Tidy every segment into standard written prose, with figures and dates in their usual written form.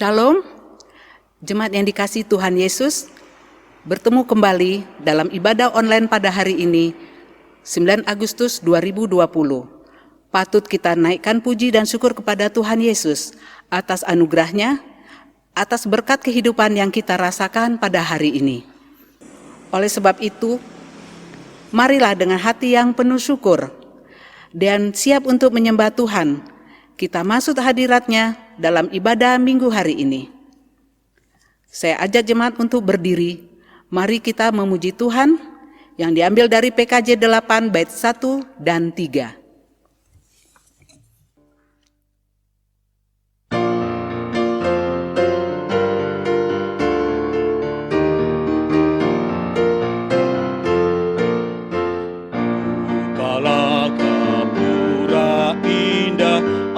Shalom, jemaat yang dikasihi Tuhan Yesus, bertemu kembali dalam ibadah online pada hari ini, 9 Agustus 2020. Patut kita naikkan puji dan syukur kepada Tuhan Yesus atas anugerah-Nya, atas berkat kehidupan yang kita rasakan pada hari ini. Oleh sebab itu, marilah dengan hati yang penuh syukur dan siap untuk menyembah Tuhan, kita masuk hadirat-Nya dalam ibadah minggu hari ini. Saya ajak jemaat untuk berdiri. Mari kita memuji Tuhan yang diambil dari PKJ 8 bait 1 dan 3.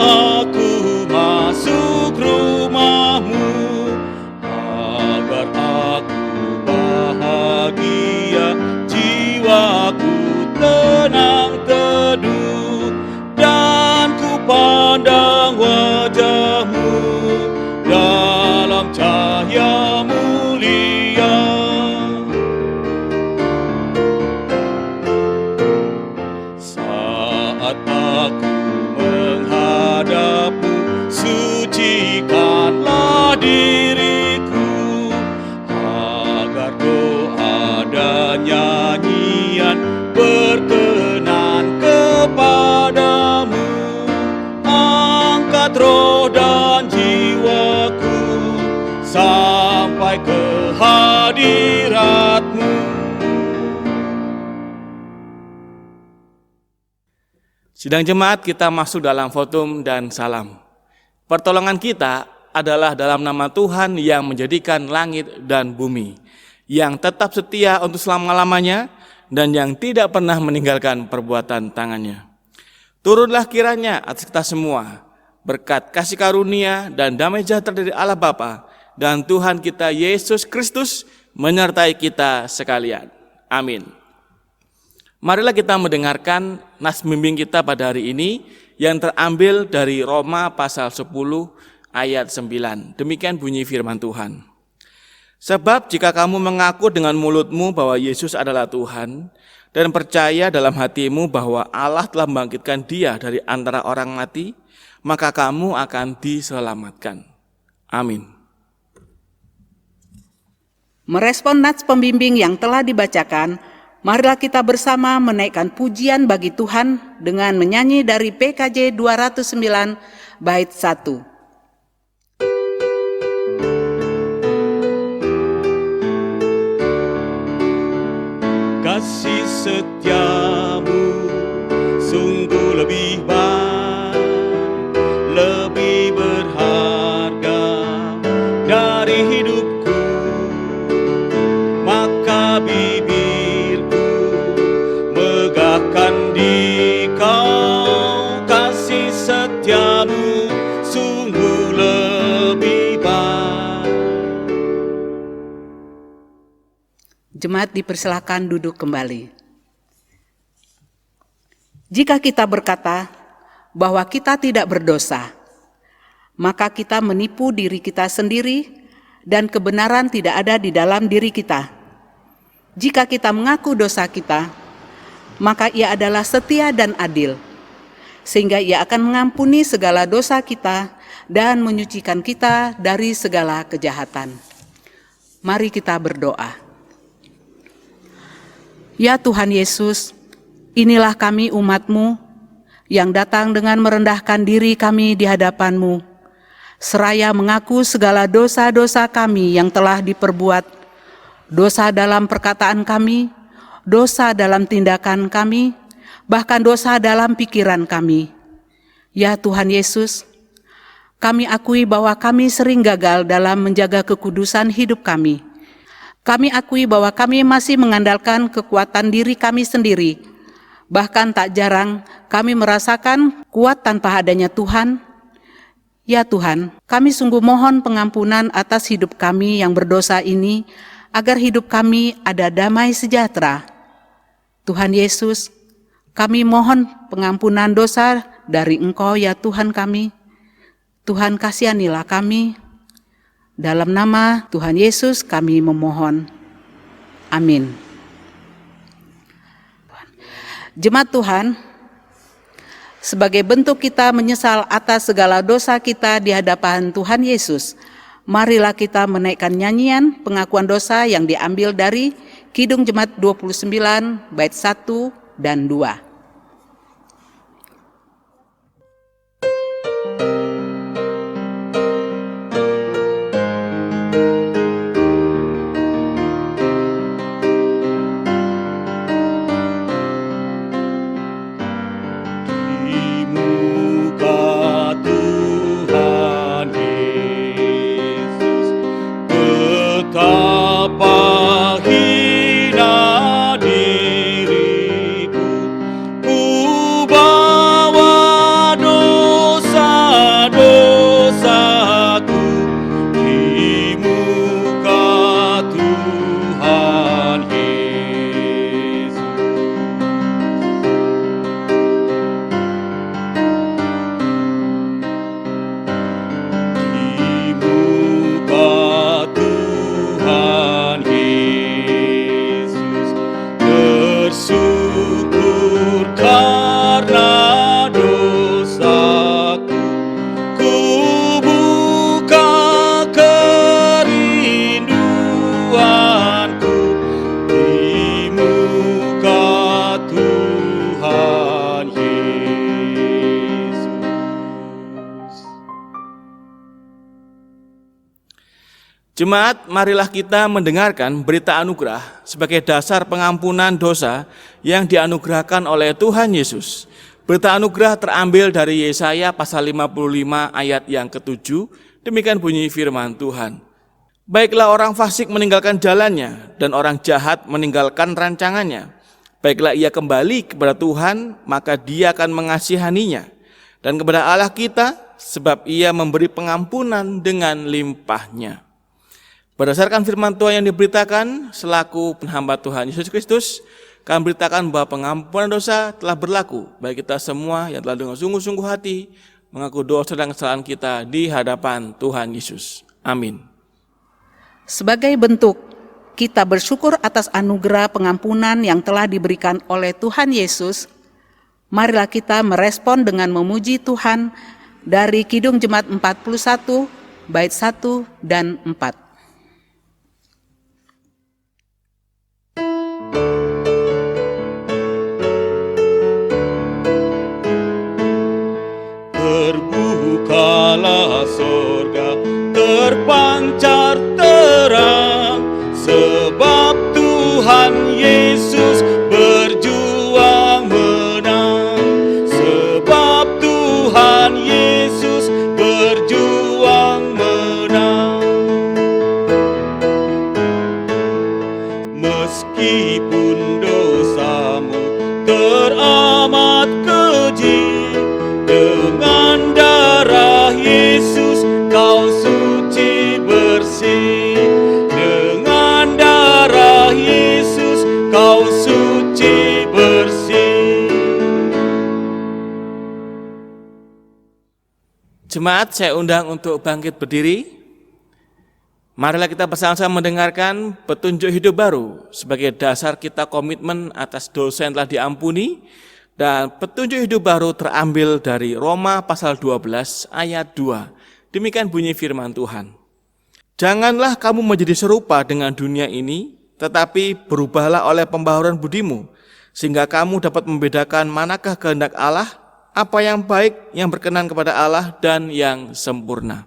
Aku masuk rumahmu agar aku bahagia, jiwaku tenang teduh, dan ku pandang wajahmu dalam cahaya mulia. Saat aku menghadapmu, sucikanlah diriku, agar doa dan nyanyian berkenan kepadamu. Angkat roh dan jiwaku sampai ke hadiratmu. Sidang jemaat, kita masuk dalam votum dan salam. Pertolongan kita adalah dalam nama Tuhan yang menjadikan langit dan bumi, yang tetap setia untuk selama-lamanya dan yang tidak pernah meninggalkan perbuatan tangannya. Turunlah kiranya atas kita semua berkat kasih karunia dan damai sejahtera dari Allah Bapa dan Tuhan kita Yesus Kristus menyertai kita sekalian. Amin. Marilah kita mendengarkan nas bimbing kita pada hari ini yang terambil dari Roma pasal 10 ayat 9. Demikian bunyi firman Tuhan. Sebab jika kamu mengaku dengan mulutmu bahwa Yesus adalah Tuhan dan percaya dalam hatimu bahwa Allah telah membangkitkan Dia dari antara orang mati, maka kamu akan diselamatkan. Amin. Merespon nats pembimbing yang telah dibacakan, marilah kita bersama menaikkan pujian bagi Tuhan dengan menyanyi dari PKJ 209 bait 1. Kasih setiamu sungguh lebih baik, lebih berharga dari hidupku, maka bibirku megahkan di kau. Kasih setiamu sungguh lebih baik. Jemaat dipersilakan duduk kembali. Jika kita berkata bahwa kita tidak berdosa, maka kita menipu diri kita sendiri dan kebenaran tidak ada di dalam diri kita. Jika kita mengaku dosa kita, maka Ia adalah setia dan adil, sehingga Ia akan mengampuni segala dosa kita dan menyucikan kita dari segala kejahatan. Mari kita berdoa. Ya Tuhan Yesus, inilah kami umat-Mu yang datang dengan merendahkan diri kami di hadapan-Mu, seraya mengaku segala dosa-dosa kami yang telah diperbuat, dosa dalam perkataan kami, dosa dalam tindakan kami, bahkan dosa dalam pikiran kami. Ya Tuhan Yesus, kami akui bahwa kami sering gagal dalam menjaga kekudusan hidup kami. Kami akui bahwa kami masih mengandalkan kekuatan diri kami sendiri. Bahkan tak jarang kami merasakan kuat tanpa adanya Tuhan. Ya Tuhan, kami sungguh mohon pengampunan atas hidup kami yang berdosa ini, agar hidup kami ada damai sejahtera. Tuhan Yesus, kami mohon pengampunan dosa dari Engkau ya Tuhan kami. Tuhan kasihanilah kami. Dalam nama Tuhan Yesus kami memohon. Amin. Jemaat Tuhan, sebagai bentuk kita menyesal atas segala dosa kita di hadapan Tuhan Yesus, marilah kita menaikkan nyanyian pengakuan dosa yang diambil dari Kidung Jemaat 29 bait 1 dan 2. Jemaat, marilah kita mendengarkan berita anugerah sebagai dasar pengampunan dosa yang dianugerahkan oleh Tuhan Yesus. Berita anugerah terambil dari Yesaya pasal 55 ayat yang ke-7, demikian bunyi firman Tuhan. Baiklah orang fasik meninggalkan jalannya, dan orang jahat meninggalkan rancangannya. Baiklah ia kembali kepada Tuhan, maka Dia akan mengasihaninya. Dan kepada Allah kita, sebab Ia memberi pengampunan dengan limpahnya. Berdasarkan firman Tuhan yang diberitakan, selaku penghamba Tuhan Yesus Kristus, kami beritakan bahwa pengampunan dosa telah berlaku bagi kita semua yang telah dengan sungguh-sungguh hati mengaku dosa dan kesalahan kita di hadapan Tuhan Yesus. Amin. Sebagai bentuk kita bersyukur atas anugerah pengampunan yang telah diberikan oleh Tuhan Yesus, marilah kita merespon dengan memuji Tuhan dari Kidung Jemaat 41, bait 1 dan 4. Terbukalah surga, terpancar terang, sebab Tuhan Yesus berjuang menang. Sebab Tuhan Yesus berjuang menang. Meskipun dosamu teramat keji, dengan darah Yesus kau suci bersih. Dengan darah Yesus kau suci bersih. Jemaat, saya undang untuk bangkit berdiri. Marilah kita bersama-sama mendengarkan petunjuk hidup baru sebagai dasar kita komitmen atas dosa yang telah diampuni. Dan petunjuk hidup baru terambil dari Roma pasal 12 ayat 2. Demikian bunyi firman Tuhan. Janganlah kamu menjadi serupa dengan dunia ini, tetapi berubahlah oleh pembaharuan budimu, sehingga kamu dapat membedakan manakah kehendak Allah, apa yang baik, yang berkenan kepada Allah, dan yang sempurna.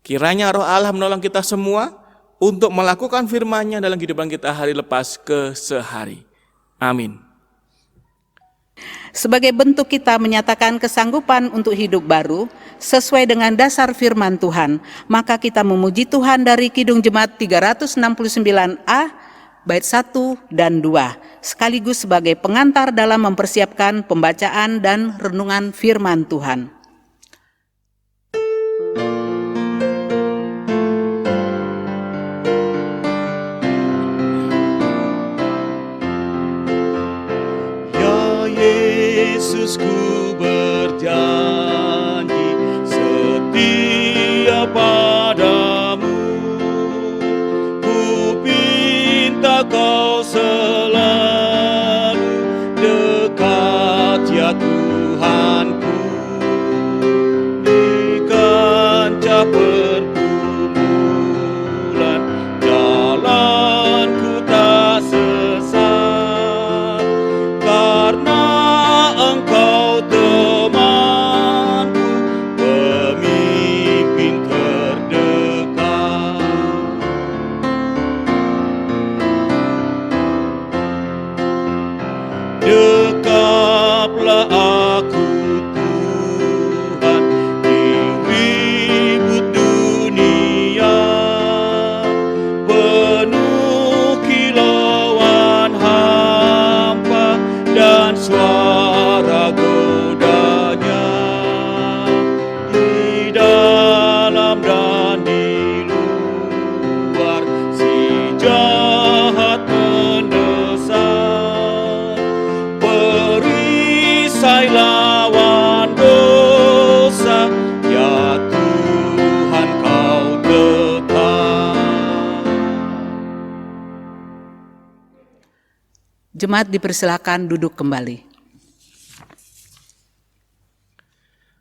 Kiranya Roh Allah menolong kita semua untuk melakukan firman-Nya dalam kehidupan kita hari lepas ke sehari. Amin. Sebagai bentuk kita menyatakan kesanggupan untuk hidup baru sesuai dengan dasar firman Tuhan, maka kita memuji Tuhan dari Kidung Jemaat 369A bait 1 dan 2 sekaligus sebagai pengantar dalam mempersiapkan pembacaan dan renungan firman Tuhan. Yesusku berjanji setia padamu, Jemaat dipersilakan duduk kembali.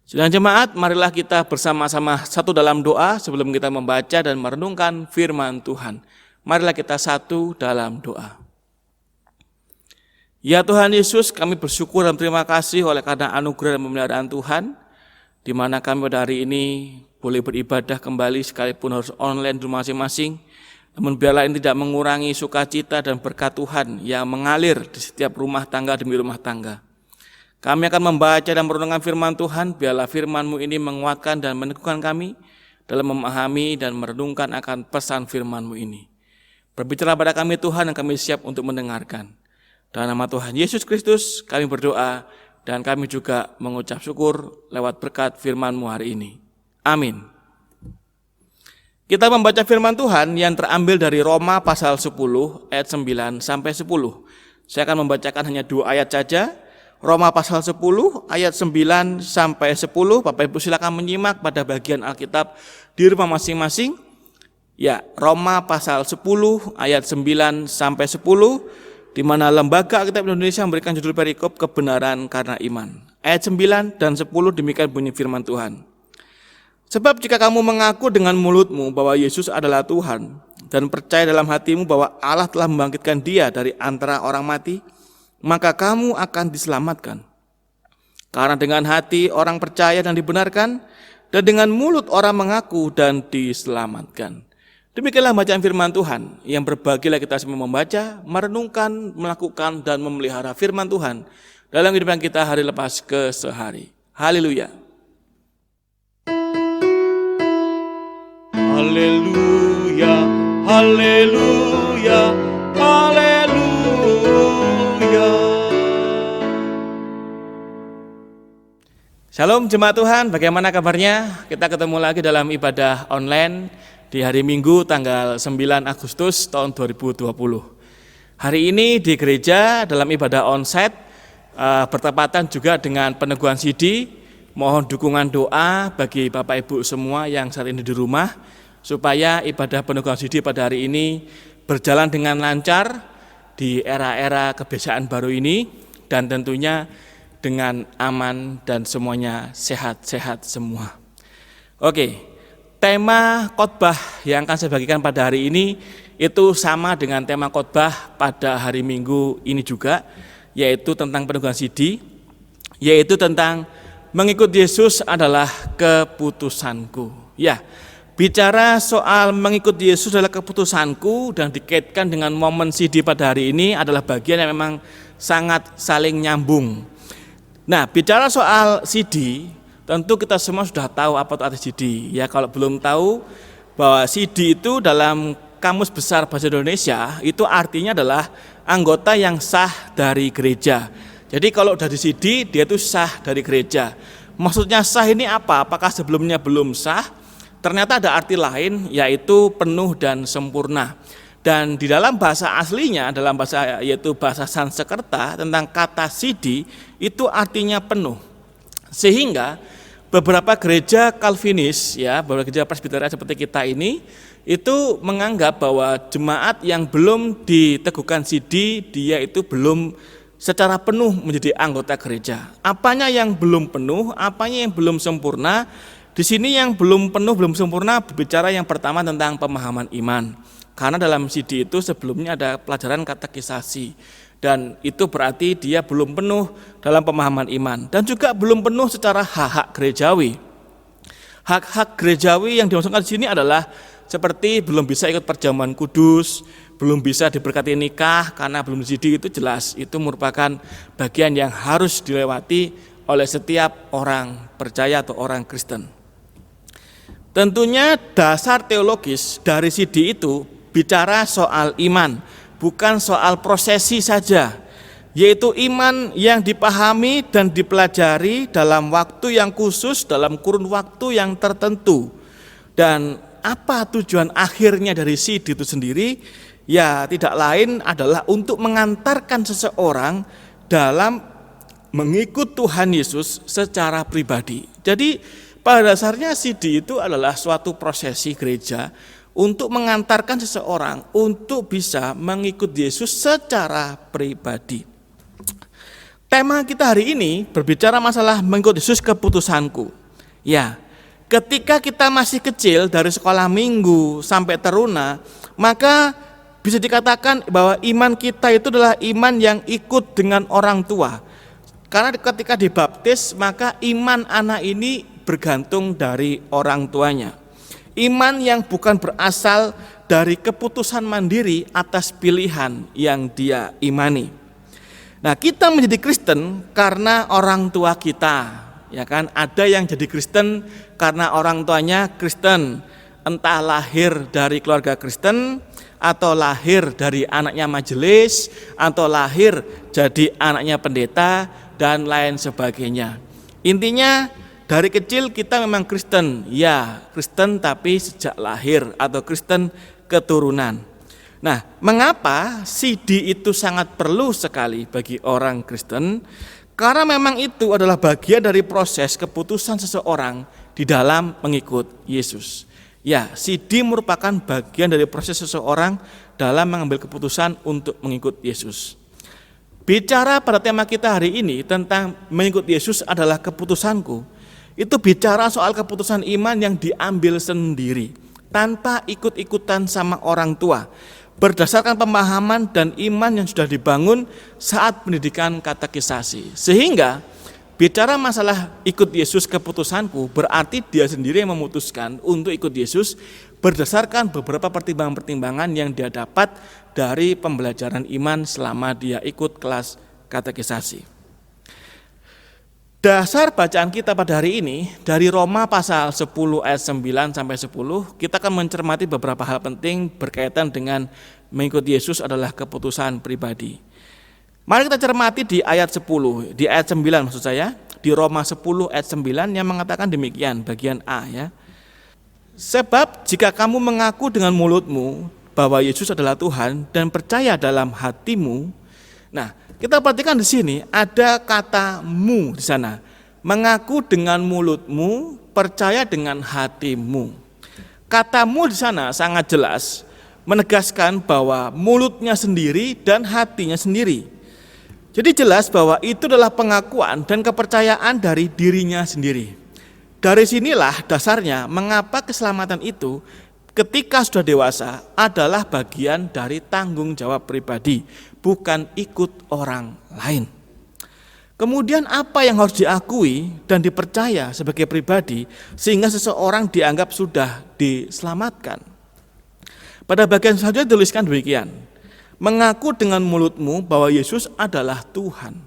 Sidang jemaat, marilah kita bersama-sama satu dalam doa sebelum kita membaca dan merenungkan firman Tuhan. Marilah kita satu dalam doa. Ya Tuhan Yesus, kami bersyukur dan terima kasih oleh karena anugerah dan pemeliharaan Tuhan, di mana kami pada hari ini boleh beribadah kembali sekalipun harus online di rumah masing-masing. Namun biarlah ini tidak mengurangi sukacita dan berkat Tuhan yang mengalir di setiap rumah tangga demi rumah tangga. Kami akan membaca dan merenungkan firman Tuhan, biarlah firman-Mu ini menguatkan dan meneguhkan kami dalam memahami dan merenungkan akan pesan firman-Mu ini. Berbicara pada kami Tuhan, dan kami siap untuk mendengarkan. Dalam nama Tuhan Yesus Kristus kami berdoa, dan kami juga mengucap syukur lewat berkat firman-Mu hari ini. Amin. Kita membaca firman Tuhan yang terambil dari Roma pasal 10 ayat 9 sampai 10. Saya akan membacakan hanya 2 ayat saja. Roma pasal 10 ayat 9 sampai 10. Bapak Ibu silakan menyimak pada bagian Alkitab di rumah masing-masing. Ya, Roma pasal 10 ayat 9 sampai 10, di mana Lembaga Alkitab Indonesia memberikan judul perikop kebenaran karena iman. Ayat 9 dan 10 demikian bunyi firman Tuhan. Sebab jika kamu mengaku dengan mulutmu bahwa Yesus adalah Tuhan dan percaya dalam hatimu bahwa Allah telah membangkitkan Dia dari antara orang mati, maka kamu akan diselamatkan. Karena dengan hati orang percaya dan dibenarkan, dan dengan mulut orang mengaku dan diselamatkan. Demikianlah bacaan firman Tuhan, yang berbahagialah kita semua membaca, merenungkan, melakukan, dan memelihara firman Tuhan dalam kehidupan kita hari lepas ke sehari. Haleluya. Haleluya, haleluya, haleluya. Shalom jemaat Tuhan, bagaimana kabarnya? Kita ketemu lagi dalam ibadah online di hari Minggu tanggal 9 Agustus tahun 2020. Hari ini di gereja dalam ibadah onsite bertepatan juga dengan peneguhan CD. Mohon dukungan doa bagi Bapak Ibu semua yang saat ini di rumah, supaya ibadah peneguhan CD pada hari ini berjalan dengan lancar di era-era kebiasaan baru ini, dan tentunya dengan aman dan semuanya sehat-sehat semua. Oke, tema khotbah yang akan saya bagikan pada hari ini itu sama dengan tema khotbah pada hari Minggu ini juga, yaitu tentang peneguhan CD, yaitu tentang mengikut Yesus adalah keputusanku. Ya, bicara soal mengikut Yesus adalah keputusanku dan dikaitkan dengan momen CD pada hari ini adalah bagian yang memang sangat saling nyambung. Nah, bicara soal CD, tentu kita semua sudah tahu apa itu arti CD. Ya, kalau belum tahu bahwa CD itu dalam Kamus Besar Bahasa Indonesia itu artinya adalah anggota yang sah dari gereja. Jadi kalau dari CD dia itu sah dari gereja. Maksudnya sah ini apa? Apakah sebelumnya belum sah? Ternyata ada arti lain, yaitu penuh dan sempurna. Dan di dalam bahasa aslinya, dalam bahasa yaitu bahasa Sanskerta, tentang kata CD itu artinya penuh. Sehingga beberapa gereja Calvinis, ya, beberapa gereja Presbyterian seperti kita ini, itu menganggap bahwa jemaat yang belum diteguhkan CD, dia itu belum secara penuh menjadi anggota gereja. Apanya yang belum penuh, apanya yang belum sempurna? Di sini yang belum penuh, belum sempurna berbicara yang pertama tentang pemahaman iman. Karena dalam CD itu sebelumnya ada pelajaran katekisasi, dan itu berarti dia belum penuh dalam pemahaman iman, dan juga belum penuh secara hak-hak gerejawi. Hak-hak gerejawi yang dimaksudkan di sini adalah seperti belum bisa ikut perjamuan kudus, belum bisa diberkati nikah karena belum CD, itu jelas itu merupakan bagian yang harus dilewati oleh setiap orang percaya atau orang Kristen. Tentunya dasar teologis dari CD itu bicara soal iman, bukan soal prosesi saja, yaitu iman yang dipahami dan dipelajari dalam waktu yang khusus, dalam kurun waktu yang tertentu. Dan apa tujuan akhirnya dari CD itu sendiri? Ya, tidak lain adalah untuk mengantarkan seseorang dalam mengikut Tuhan Yesus secara pribadi. Jadi pada dasarnya CD itu adalah suatu prosesi gereja untuk mengantarkan seseorang untuk bisa mengikut Yesus secara pribadi. Tema kita hari ini berbicara masalah mengikut Yesus keputusanku. Ya, ketika kita masih kecil dari sekolah minggu sampai teruna, maka bisa dikatakan bahwa iman kita itu adalah iman yang ikut dengan orang tua. Karena ketika dibaptis, maka iman anak ini bergantung dari orang tuanya. Iman yang bukan berasal dari keputusan mandiri atas pilihan yang dia imani. Nah, kita menjadi Kristen karena orang tua kita, ya kan? Ada yang jadi Kristen karena orang tuanya Kristen, entah lahir dari keluarga Kristen atau lahir dari anaknya majelis atau lahir jadi anaknya pendeta dan lain sebagainya. Intinya dari kecil kita memang Kristen, ya Kristen tapi sejak lahir atau Kristen keturunan. Nah, mengapa CD itu sangat perlu sekali bagi orang Kristen? Karena memang itu adalah bagian dari proses keputusan seseorang di dalam mengikut Yesus. Ya, CD merupakan bagian dari proses seseorang dalam mengambil keputusan untuk mengikut Yesus. Bicara pada tema kita hari ini tentang mengikut Yesus adalah keputusanku. Itu bicara soal keputusan iman yang diambil sendiri, tanpa ikut-ikutan sama orang tua, berdasarkan pemahaman dan iman yang sudah dibangun saat pendidikan katekisasi. Sehingga bicara masalah ikut Yesus keputusanku berarti dia sendiri yang memutuskan untuk ikut Yesus berdasarkan beberapa pertimbangan-pertimbangan yang dia dapat dari pembelajaran iman selama dia ikut kelas katekisasi. Dasar bacaan kita pada hari ini dari Roma pasal 10 ayat 9 sampai 10, kita akan mencermati beberapa hal penting berkaitan dengan mengikut Yesus adalah keputusan pribadi. Mari kita cermati di ayat 10, di ayat 9 maksud saya, di Roma 10 ayat 9 yang mengatakan demikian, bagian A ya. Sebab jika kamu mengaku dengan mulutmu bahwa Yesus adalah Tuhan dan percaya dalam hatimu. Nah, kita perhatikan di sini ada kata mu di sana. Mengaku dengan mulutmu, percaya dengan hatimu. Kata mu di sana sangat jelas menegaskan bahwa mulutnya sendiri dan hatinya sendiri. Jadi jelas bahwa itu adalah pengakuan dan kepercayaan dari dirinya sendiri. Dari sinilah dasarnya mengapa keselamatan itu ketika sudah dewasa adalah bagian dari tanggung jawab pribadi, bukan ikut orang lain. Kemudian apa yang harus diakui dan dipercaya sebagai pribadi sehingga seseorang dianggap sudah diselamatkan. Pada bagian selanjutnya dituliskan demikian. Mengaku dengan mulutmu bahwa Yesus adalah Tuhan.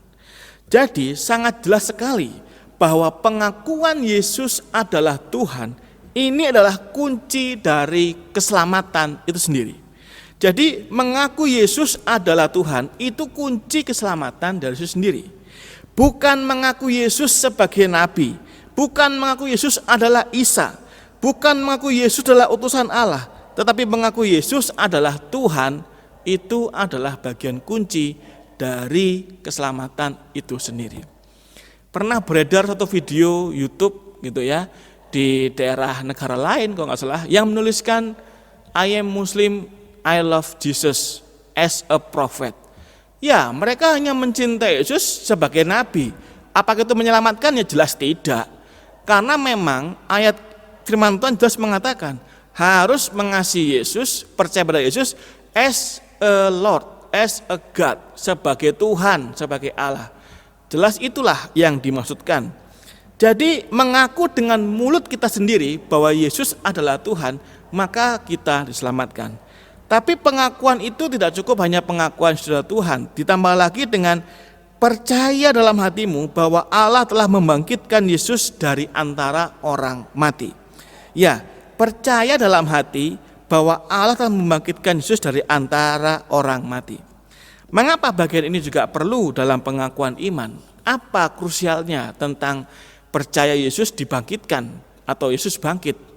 Jadi sangat jelas sekali bahwa pengakuan Yesus adalah Tuhan ini adalah kunci dari keselamatan itu sendiri. Jadi mengaku Yesus adalah Tuhan itu kunci keselamatan dari Yesus sendiri. Bukan mengaku Yesus sebagai nabi, bukan mengaku Yesus adalah Isa, bukan mengaku Yesus adalah utusan Allah, tetapi mengaku Yesus adalah Tuhan itu adalah bagian kunci dari keselamatan itu sendiri. Pernah beredar satu video YouTube gitu ya di daerah negara lain kalau nggak salah yang menuliskan I am Muslim, I love Jesus as a prophet. Ya, mereka hanya mencintai Yesus sebagai nabi. Apakah itu menyelamatkan? Ya jelas tidak. Karena memang ayat firman Tuhan jelas mengatakan harus mengasihi Yesus, percaya pada Yesus as a Lord, as a God, sebagai Tuhan, sebagai Allah. Jelas itulah yang dimaksudkan. Jadi mengaku dengan mulut kita sendiri bahwa Yesus adalah Tuhan, maka kita diselamatkan. Tapi pengakuan itu tidak cukup hanya pengakuan sudah Tuhan, ditambah lagi dengan percaya dalam hatimu bahwa Allah telah membangkitkan Yesus dari antara orang mati. Ya, percaya dalam hati bahwa Allah telah membangkitkan Yesus dari antara orang mati. Mengapa bagian ini juga perlu dalam pengakuan iman? Apa krusialnya tentang percaya Yesus dibangkitkan atau Yesus bangkit?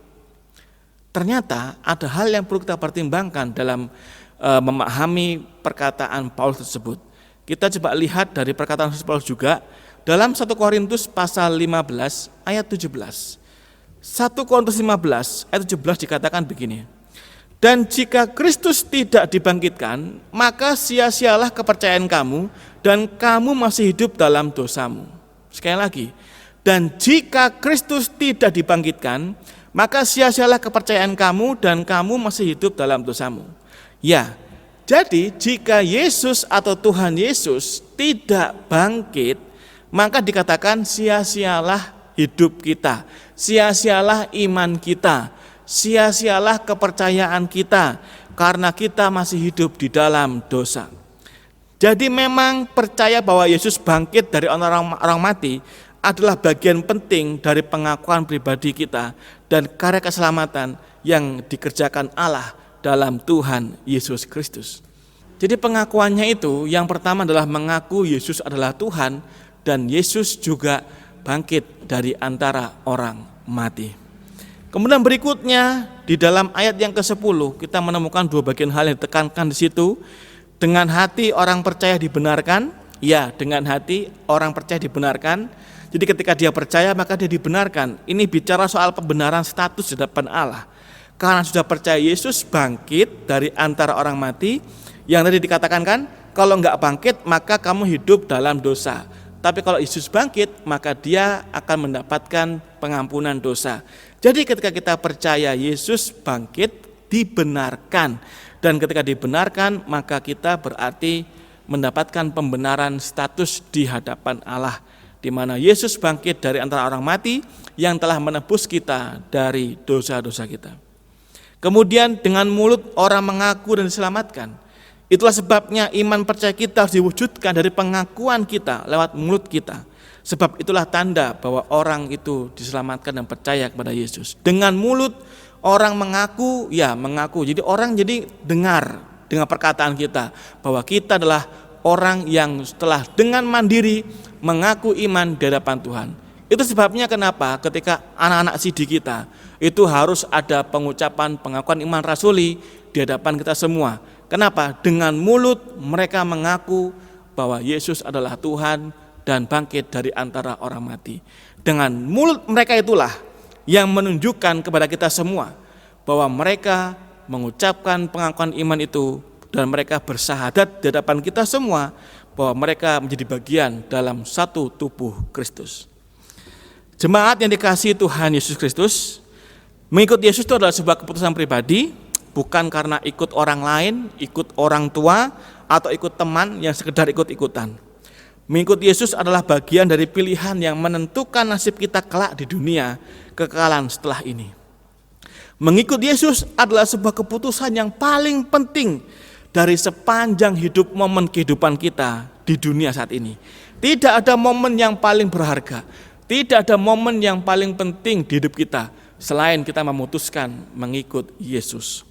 Ternyata ada hal yang perlu kita pertimbangkan dalam memahami perkataan Paulus tersebut. Kita coba lihat dari perkataan Paulus juga dalam 1 Korintus pasal 15 ayat 17. 1 Korintus 15 ayat 17 dikatakan begini. Dan jika Kristus tidak dibangkitkan, maka sia-sialah kepercayaan kamu dan kamu masih hidup dalam dosamu. Sekali lagi, dan jika Kristus tidak dibangkitkan, maka sia-sialah kepercayaan kamu dan kamu masih hidup dalam dosamu. Ya, jadi jika Yesus atau Tuhan Yesus tidak bangkit, maka dikatakan sia-sialah hidup kita, sia-sialah iman kita, sia-sialah kepercayaan kita, karena kita masih hidup di dalam dosa. Jadi memang percaya bahwa Yesus bangkit dari orang mati adalah bagian penting dari pengakuan pribadi kita dan karya keselamatan yang dikerjakan Allah dalam Tuhan Yesus Kristus. Jadi pengakuannya itu yang pertama adalah mengaku Yesus adalah Tuhan dan Yesus juga bangkit dari antara orang mati. Kemudian berikutnya di dalam ayat yang ke-10 kita menemukan dua bagian hal yang ditekankan di situ. Dengan hati orang percaya dibenarkan, ya dengan hati orang percaya dibenarkan. Jadi ketika dia percaya maka dia dibenarkan. Ini bicara soal pembenaran status di hadapan Allah. Karena sudah percaya Yesus bangkit dari antara orang mati, yang tadi dikatakan kan, kalau enggak bangkit maka kamu hidup dalam dosa. Tapi kalau Yesus bangkit maka dia akan mendapatkan pengampunan dosa. Jadi ketika kita percaya Yesus bangkit, dibenarkan. Dan ketika dibenarkan maka kita berarti mendapatkan pembenaran status di hadapan Allah, di mana Yesus bangkit dari antara orang mati yang telah menebus kita dari dosa-dosa kita. Kemudian dengan mulut orang mengaku dan diselamatkan. Itulah sebabnya iman percaya kita harus diwujudkan dari pengakuan kita lewat mulut kita. Sebab itulah tanda bahwa orang itu diselamatkan dan percaya kepada Yesus. Dengan mulut orang mengaku, ya mengaku. Jadi orang jadi dengar dengan perkataan kita bahwa kita adalah orang yang setelah dengan mandiri mengaku iman di hadapan Tuhan. Itu sebabnya kenapa ketika anak-anak CD kita itu harus ada pengucapan pengakuan iman rasuli di hadapan kita semua. Kenapa? Dengan mulut mereka mengaku bahwa Yesus adalah Tuhan dan bangkit dari antara orang mati. Dengan mulut mereka itulah yang menunjukkan kepada kita semua bahwa mereka mengucapkan pengakuan iman itu dan mereka bersahadat di hadapan kita semua bahwa mereka menjadi bagian dalam satu tubuh Kristus. Jemaat yang dikasihi Tuhan Yesus Kristus, mengikut Yesus itu adalah sebuah keputusan pribadi, bukan karena ikut orang lain, ikut orang tua, atau ikut teman yang sekedar ikut-ikutan. Mengikut Yesus adalah bagian dari pilihan yang menentukan nasib kita kelak di dunia kekekalan setelah ini. Mengikut Yesus adalah sebuah keputusan yang paling penting dari sepanjang hidup momen kehidupan kita di dunia saat ini. Tidak ada momen yang paling berharga, tidak ada momen yang paling penting di hidup kita selain kita memutuskan mengikut Yesus.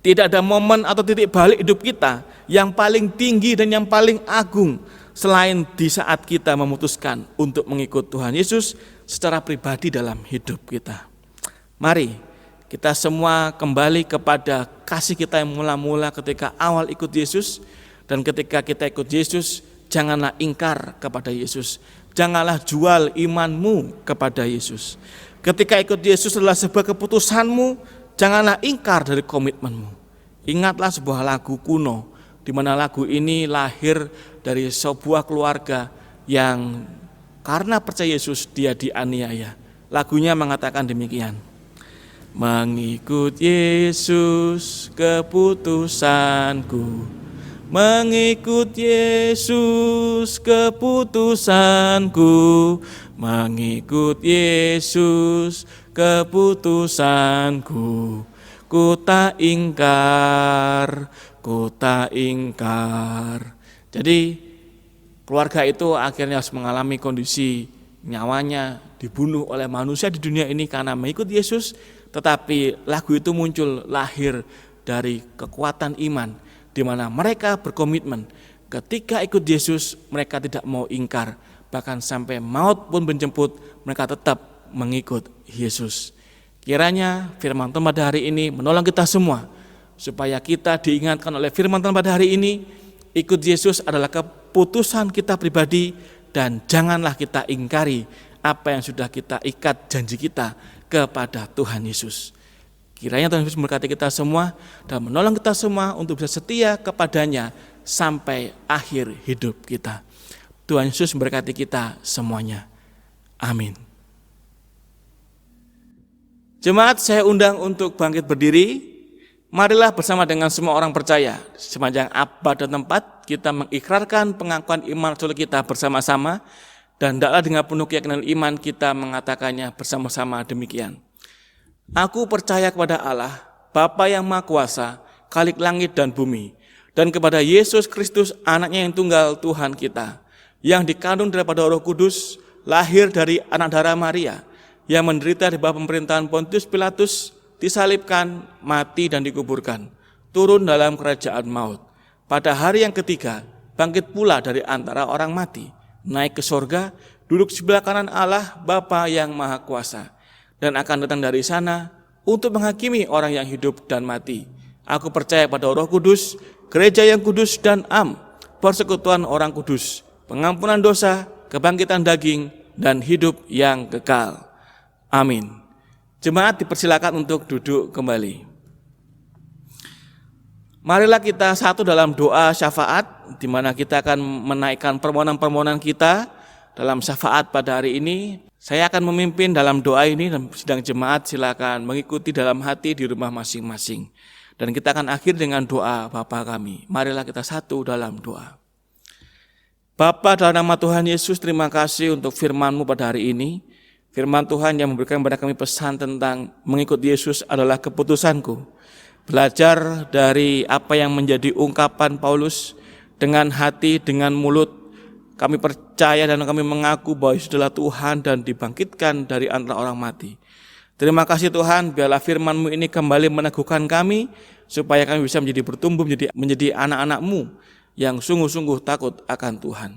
Tidak ada momen atau titik balik hidup kita yang paling tinggi dan yang paling agung selain di saat kita memutuskan untuk mengikut Tuhan Yesus secara pribadi dalam hidup kita. Mari kita semua kembali kepada kasih kita yang mula-mula ketika awal ikut Yesus. Dan ketika kita ikut Yesus, janganlah ingkar kepada Yesus. Janganlah jual imanmu kepada Yesus. Ketika ikut Yesus adalah sebuah keputusanmu, janganlah ingkar dari komitmenmu. Ingatlah sebuah lagu kuno, di mana lagu ini lahir dari sebuah keluarga yang karena percaya Yesus dia dianiaya. Lagunya mengatakan demikian. Mengikut Yesus keputusanku, mengikut Yesus keputusanku, mengikut Yesus keputusanku, ku tak ingkar, ku tak ingkar. Jadi keluarga itu akhirnya harus mengalami kondisi nyawanya dibunuh oleh manusia di dunia ini karena mengikut Yesus. Tetapi lagu itu muncul lahir dari kekuatan iman, di mana mereka berkomitmen ketika ikut Yesus mereka tidak mau ingkar, bahkan sampai maut pun menjemput mereka tetap mengikut Yesus. Kiranya firman Tuhan pada hari ini menolong kita semua supaya kita diingatkan oleh firman Tuhan pada hari ini, ikut Yesus adalah keputusan kita pribadi dan janganlah kita ingkari apa yang sudah kita ikat janji kita kepada Tuhan Yesus. Kiranya Tuhan Yesus memberkati kita semua dan menolong kita semua untuk bisa setia kepadanya sampai akhir hidup kita. Tuhan Yesus memberkati kita semuanya. Amin. Jemaat, saya undang untuk bangkit berdiri. Marilah bersama dengan semua orang percaya, sepanjang abad dan tempat, kita mengikrarkan pengakuan iman rasul kita bersama-sama, dan hendaklah dengan penuh keyakinan iman kita mengatakannya bersama-sama demikian. Aku percaya kepada Allah, Bapa yang Maha Kuasa, Khalik langit dan bumi, dan kepada Yesus Kristus, anaknya yang tunggal Tuhan kita, yang dikandung daripada Roh Kudus, lahir dari anak darah Maria, yang menderita di bawah pemerintahan Pontius Pilatus, disalibkan, mati dan dikuburkan, turun dalam kerajaan maut. Pada hari yang ketiga, bangkit pula dari antara orang mati, naik ke sorga, duduk sebelah kanan Allah Bapa yang Maha Kuasa, dan akan datang dari sana untuk menghakimi orang yang hidup dan mati. Aku percaya pada Roh Kudus, gereja yang kudus dan persekutuan orang kudus, pengampunan dosa, kebangkitan daging, dan hidup yang kekal. Amin. Jemaat dipersilakan untuk duduk kembali. Marilah kita satu dalam doa syafaat, di mana kita akan menaikkan permohonan-permohonan kita dalam syafaat pada hari ini. Saya akan memimpin dalam doa ini dan sidang jemaat silakan mengikuti dalam hati di rumah masing-masing. Dan kita akan akhir dengan doa Bapa kami. Marilah kita satu dalam doa. Bapa, dalam nama Tuhan Yesus, terima kasih untuk firman-Mu pada hari ini. Firman Tuhan yang memberikan kepada kami pesan tentang mengikut Yesus adalah keputusanku. Belajar dari apa yang menjadi ungkapan Paulus dengan hati, dengan mulut. Kami percaya dan kami mengaku bahwa Yesus adalah Tuhan dan dibangkitkan dari antara orang mati. Terima kasih Tuhan, biarlah firman-Mu ini kembali meneguhkan kami, supaya kami bisa menjadi bertumbuh, menjadi anak-anak-Mu yang sungguh-sungguh takut akan Tuhan.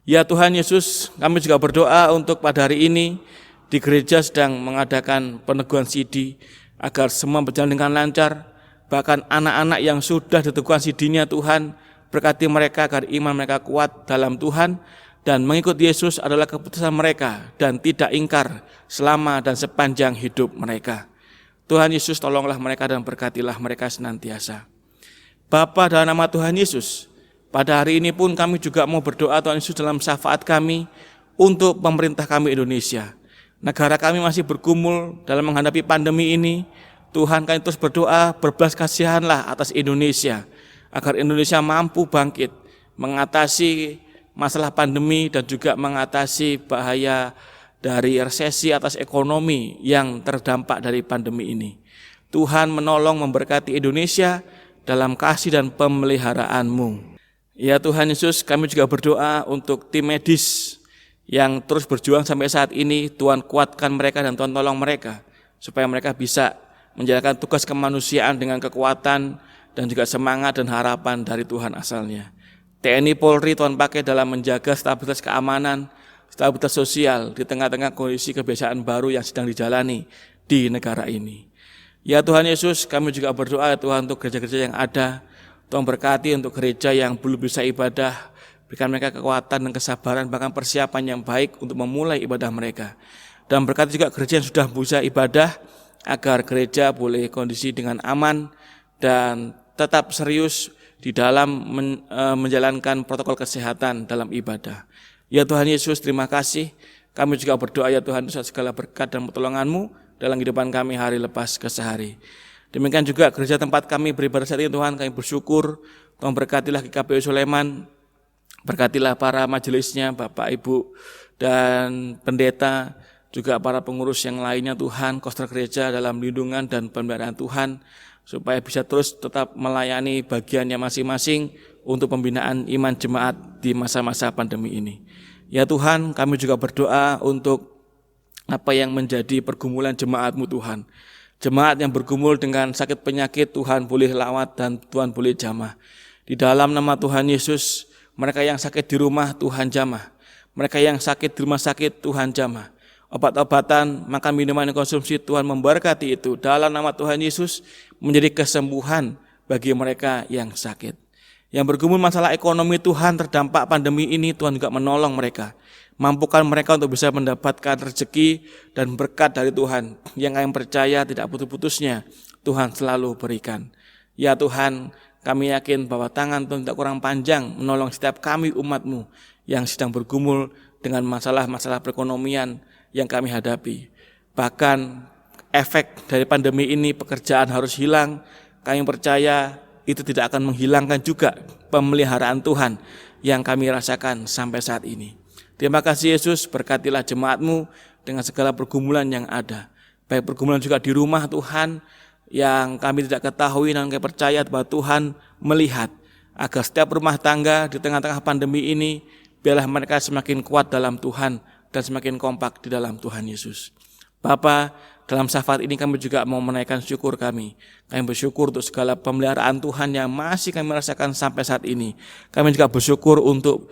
Ya Tuhan Yesus, kami juga berdoa untuk pada hari ini, di gereja sedang mengadakan peneguhan CD, agar semua berjalan dengan lancar, bahkan anak-anak yang sudah diteguhan CD-nya Tuhan, berkati mereka agar iman mereka kuat dalam Tuhan, dan mengikut Yesus adalah keputusan mereka dan tidak ingkar selama dan sepanjang hidup mereka. Tuhan Yesus, tolonglah mereka dan berkatilah mereka senantiasa. Bapa, dalam nama Tuhan Yesus, pada hari ini pun kami juga mau berdoa Tuhan Yesus dalam syafaat kami untuk pemerintah kami Indonesia. Negara kami masih bergumul dalam menghadapi pandemi ini. Tuhan, kami terus berdoa, berbelas kasihanlah atas Indonesia, agar Indonesia mampu bangkit, mengatasi masalah pandemi dan juga mengatasi bahaya dari resesi atas ekonomi yang terdampak dari pandemi ini. Tuhan menolong memberkati Indonesia dalam kasih dan pemeliharaan-Mu. Ya Tuhan Yesus, kami juga berdoa untuk tim medis yang terus berjuang sampai saat ini. Tuhan kuatkan mereka dan Tuhan tolong mereka, supaya mereka bisa menjalankan tugas kemanusiaan dengan kekuatan dan juga semangat dan harapan dari Tuhan asalnya. TNI Polri Tuhan pakai dalam menjaga stabilitas keamanan, stabilitas sosial di tengah-tengah kondisi kebiasaan baru yang sedang dijalani di negara ini. Ya Tuhan Yesus, kami juga berdoa Tuhan untuk gereja-gereja yang ada. Tuhan berkati untuk gereja yang belum bisa ibadah, berikan mereka kekuatan dan kesabaran, bahkan persiapan yang baik untuk memulai ibadah mereka. Dan berkati juga gereja yang sudah bisa ibadah, agar gereja boleh kondisi dengan aman dan tetap serius di dalam menjalankan protokol kesehatan dalam ibadah. Ya Tuhan Yesus, terima kasih. Kami juga berdoa ya Tuhan untuk segala berkat dan pertolongan-Mu dalam kehidupan kami hari lepas ke sehari. Demikian juga gereja tempat kami beribadah saat ini Tuhan, kami bersyukur. Tuhan berkatilah GKPU Sleman, berkatilah para majelisnya, Bapak Ibu dan pendeta, juga para pengurus yang lainnya Tuhan, koster gereja dalam lindungan dan pemeliharaan Tuhan, supaya bisa terus tetap melayani bagiannya masing-masing untuk pembinaan iman jemaat di masa-masa pandemi ini. Ya Tuhan, kami juga berdoa untuk apa yang menjadi pergumulan jemaat-Mu Tuhan. Jemaat yang bergumul dengan sakit penyakit, Tuhan boleh lawat dan Tuhan boleh jamah. Di dalam nama Tuhan Yesus, mereka yang sakit di rumah Tuhan jamah. Mereka yang sakit di rumah sakit Tuhan jamah. Obat-obatan, makan minuman yang konsumsi, Tuhan memberkati itu. Dalam nama Tuhan Yesus menjadi kesembuhan bagi mereka yang sakit. Yang bergumul masalah ekonomi Tuhan terdampak pandemi ini, Tuhan juga menolong mereka. Mampukan mereka untuk bisa mendapatkan rezeki dan berkat dari Tuhan yang kami percaya tidak putus-putusnya Tuhan selalu berikan. Ya Tuhan, kami yakin bahwa tangan Tuhan tidak kurang panjang menolong setiap kami umat-Mu yang sedang bergumul dengan masalah-masalah perekonomian yang kami hadapi. Bahkan efek dari pandemi ini pekerjaan harus hilang. Kami percaya itu tidak akan menghilangkan juga pemeliharaan Tuhan yang kami rasakan sampai saat ini. Terima kasih Yesus, berkatilah jemaat-Mu dengan segala pergumulan yang ada. Baik pergumulan juga di rumah Tuhan yang kami tidak ketahui dan kami percaya bahwa Tuhan melihat. Agar setiap rumah tangga di tengah-tengah pandemi ini, biarlah mereka semakin kuat dalam Tuhan dan semakin kompak di dalam Tuhan Yesus. Bapa, dalam syafaat ini kami juga mau menaikkan syukur kami. Kami bersyukur untuk segala pemeliharaan Tuhan yang masih kami rasakan sampai saat ini. Kami juga bersyukur untuk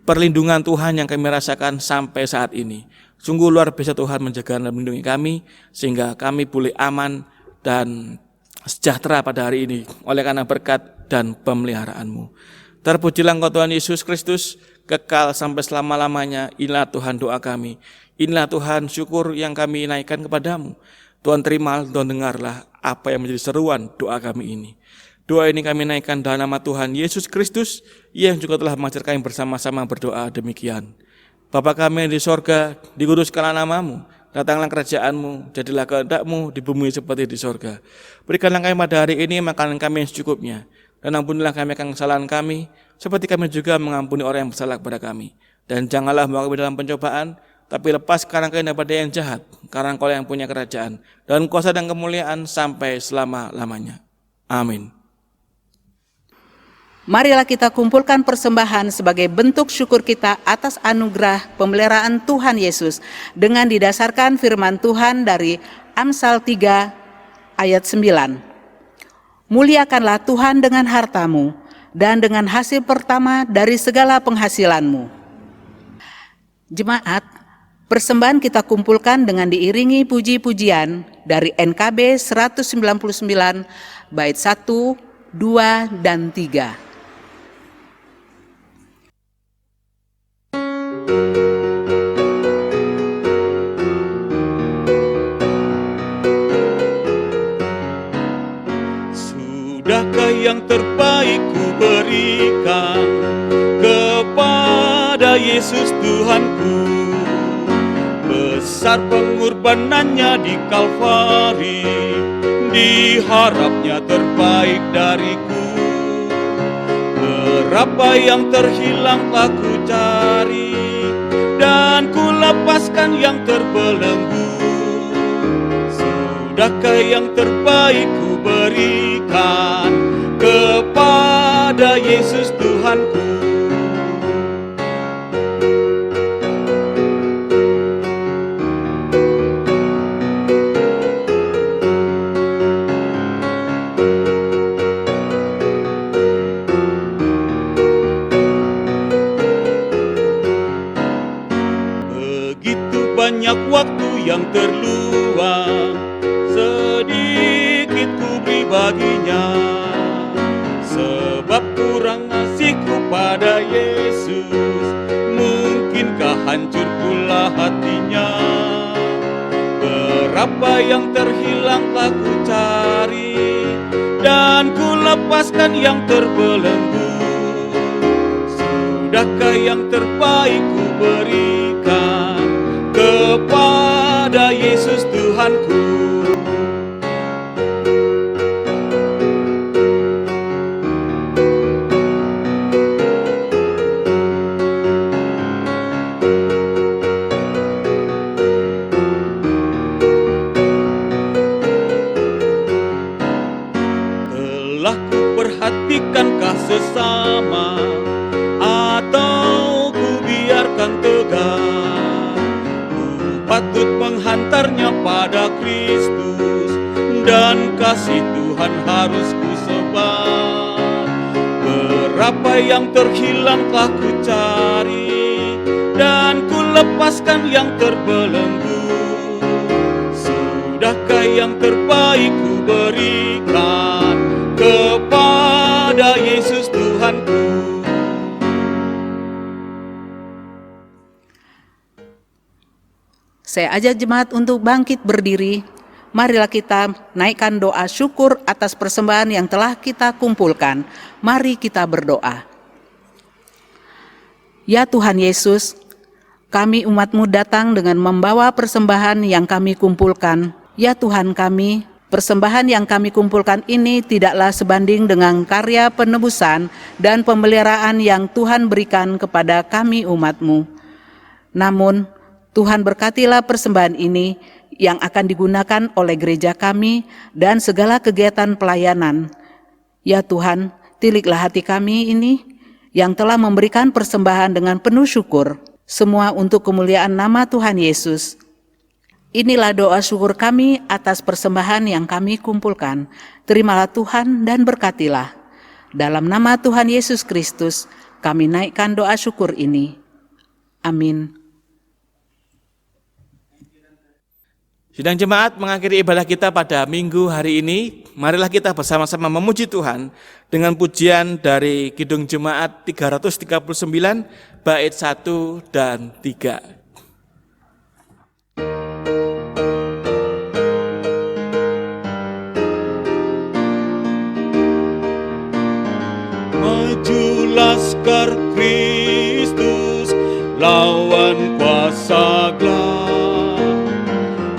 perlindungan Tuhan yang kami rasakan sampai saat ini. Sungguh luar biasa Tuhan menjaga dan melindungi kami, sehingga kami boleh aman dan sejahtera pada hari ini oleh karena berkat dan pemeliharaan-Mu. Terpujilah Engkau Tuhan Yesus Kristus, kekal sampai selama-lamanya. Inilah Tuhan doa kami. Inilah Tuhan syukur yang kami naikkan kepadamu. Tuhan terimalah, Tuhan dengarlah apa yang menjadi seruan doa kami ini. Doa ini kami naikkan dalam nama Tuhan Yesus Kristus yang juga telah mengajar kami bersama-sama berdoa demikian. Bapa kami yang di sorga, dikuduskanlah nama-Mu, datanglah kerajaan-Mu, jadilah kehendak-Mu di bumi seperti di sorga. Berikanlah kami pada hari ini makanan kami yang secukupnya, dan ampunilah kami akan kesalahan kami, seperti kami juga mengampuni orang yang bersalah kepada kami. Dan janganlah membawa kami dalam pencobaan, tapi lepaskan kami daripada yang jahat, karena Engkau yang punya kerajaan, dan kuasa dan kemuliaan sampai selama-lamanya. Amin. Marilah kita kumpulkan persembahan sebagai bentuk syukur kita atas anugerah pemeliharaan Tuhan Yesus dengan didasarkan firman Tuhan dari Amsal 3 ayat 9. Muliakanlah Tuhan dengan hartamu dan dengan hasil pertama dari segala penghasilanmu. Jemaat, persembahan kita kumpulkan dengan diiringi puji-pujian dari NKB 199 bait 1, 2, dan 3. Sudahkah yang terbaik ku berikan kepada Yesus Tuhanku? Besar pengorbanannya di Kalvari, diharapnya terbaik dariku. Berapa yang terhilang telah ku cari, dan ku lepaskan yang terbelenggu. Sudahkah yang terbaik ku berikan kepada Yesus Tuhanku? Banyak waktu yang terluang, sedikit ku beri baginya. Sebab kurang ngasihku pada Yesus, mungkinkah hancur pula hatinya? Berapa yang terhilang telah ku cari, dan ku lepaskan yang terbelenggu. Sudahkah yang terbaik ku berikan kepada Yesus Tuhanku? Telah ku perhatikankah sesama, atau ku biarkan tegar? Patut menghantarnya pada Kristus, dan kasih Tuhan harus ku sebar. Berapa yang terhilang telah ku cari, dan ku lepaskan yang terbelenggu. Sudahkah yang terbaik ku berikan kepada Yesus Tuhanku? Saya ajak jemaat untuk bangkit berdiri. Marilah kita naikkan doa syukur atas persembahan yang telah kita kumpulkan. Mari kita berdoa. Ya Tuhan Yesus, kami umat-Mu datang dengan membawa persembahan yang kami kumpulkan. Ya Tuhan kami, persembahan yang kami kumpulkan ini tidaklah sebanding dengan karya penebusan dan pemeliharaan yang Tuhan berikan kepada kami umat-Mu. Namun, Tuhan berkatilah persembahan ini yang akan digunakan oleh gereja kami dan segala kegiatan pelayanan. Ya Tuhan, tiliklah hati kami ini yang telah memberikan persembahan dengan penuh syukur, semua untuk kemuliaan nama Tuhan Yesus. Inilah doa syukur kami atas persembahan yang kami kumpulkan. Terimalah Tuhan dan berkatilah. Dalam nama Tuhan Yesus Kristus, kami naikkan doa syukur ini. Amin. Sidang jemaat mengakhiri ibadah kita pada minggu hari ini. Marilah kita bersama-sama memuji Tuhan dengan pujian dari Kidung Jemaat 339, bait 1 dan 3. Maju laskar Kristus, lawan kuasa gelap.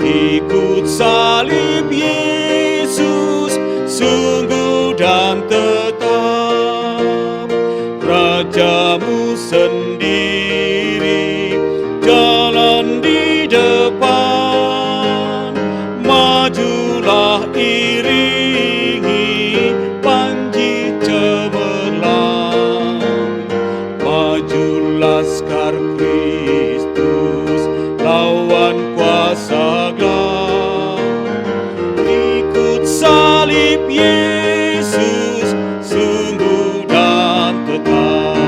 Ikut salib Yesus, sungguh dan tetap. Rajamu sendiri, jalan di depan. Majulah iringi panji cemerlang. Maju laskar Kristus, lawan kuasa gelap. Ikut salib Yesus, sungguh dan tetap.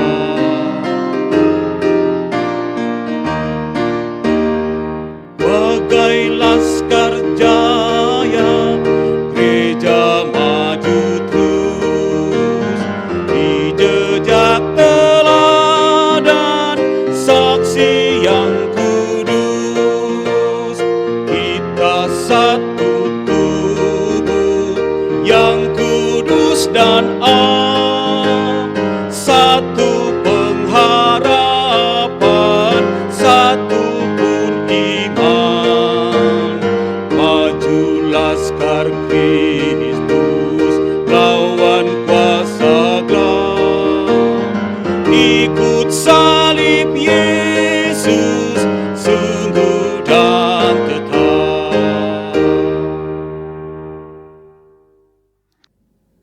Bagai laskar jaya, gereja maju terus. Di jejak teladan saksi yang kudus, kita satu tubuh yang kudus dan am, satu pengharapan, satu pun iman. Maju laskar Kristus, lawan kuasa gelap. Ikut salib Yesus, sungguh dan tetap.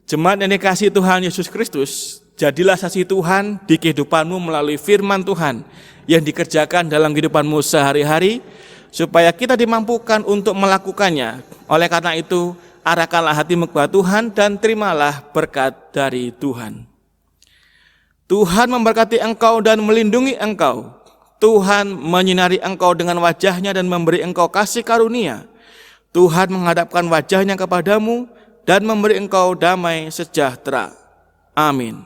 Jemaat yang dikasihi Tuhan Yesus Kristus, jadilah saksi Tuhan di kehidupanmu melalui firman Tuhan yang dikerjakan dalam kehidupanmu sehari-hari, supaya kita dimampukan untuk melakukannya. Oleh karena itu, arahkanlah hatimu kepada Tuhan dan terimalah berkat dari Tuhan. Tuhan memberkati engkau dan melindungi engkau. Tuhan menyinari engkau dengan wajah-Nya dan memberi engkau kasih karunia. Tuhan menghadapkan wajah-Nya kepadamu dan memberi engkau damai sejahtera. Amin.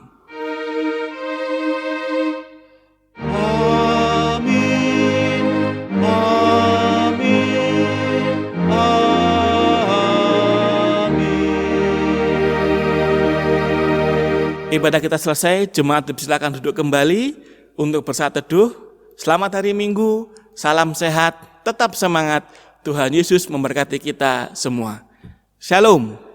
Amin, amin, amin. Ibadah kita selesai, jemaat silakan duduk kembali untuk bersaat teduh. Selamat hari Minggu, salam sehat, tetap semangat. Tuhan Yesus memberkati kita semua. Shalom.